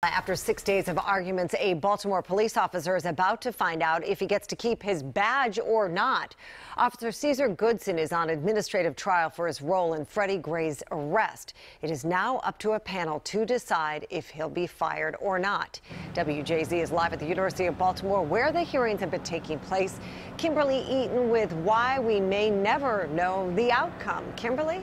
After 6 days of arguments, a Baltimore police officer is about to find out if he gets to keep his badge or not. Officer Cesar Goodson is on administrative trial for his role in Freddie Gray's arrest. It is now up to a panel to decide if he'll be fired or not. WJZ is live at the University of Baltimore, where the hearings have been taking place. Kimberly Eaton with why we may never know the outcome. Kimberly?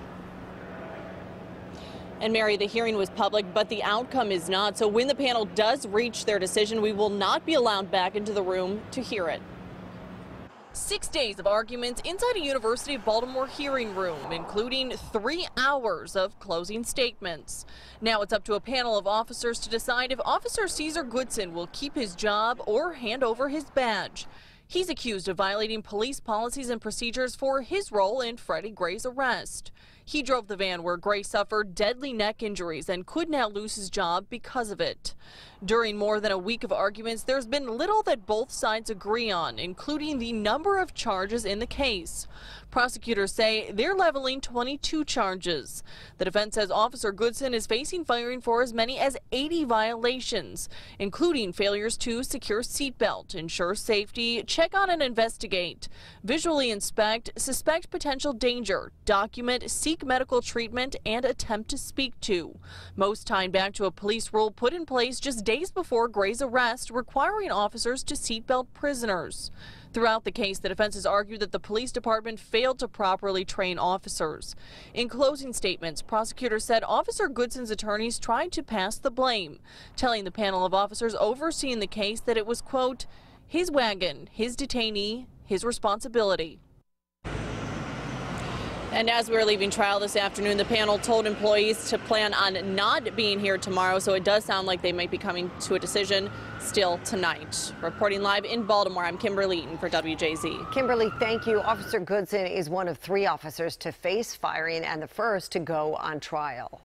And Mary, the hearing was public, but the outcome is not. So when the panel does reach their decision, we will not be allowed back into the room to hear it. 6 days of arguments inside a University of Baltimore hearing room, including 3 hours of closing statements. Now it's up to a panel of officers to decide if Officer Cesar Goodson will keep his job or hand over his badge. He's accused of violating police policies and procedures for his role in Freddie Gray's arrest. He drove the van where Gray suffered deadly neck injuries and could now lose his job because of it. During more than a week of arguments, there's been little that both sides agree on, including the number of charges in the case. Prosecutors say they're leveling 22 charges. The defense says Officer Goodson is facing firing for as many as 80 violations, including failures to secure seatbelt, ensure safety, check on and investigate, visually inspect, suspect potential danger, document, seek medical treatment, and attempt to speak to. Most tied back to a police rule put in place just days before Gray's arrest, requiring officers to seatbelt prisoners. Throughout the case, the defense has argued that the police department failed to properly train officers. In closing statements, prosecutors said Officer Goodson's attorneys tried to pass the blame, telling the panel of officers overseeing the case that it was, quote, his wagon, his detainee, his responsibility. And as we were leaving trial this afternoon, the panel told employees to plan on not being here tomorrow, so it does sound like they might be coming to a decision still tonight. Reporting live in Baltimore, I'm Kimberly Eaton for WJZ. Kimberly, thank you. Officer Goodson is one of 3 officers to face firing and the first to go on trial.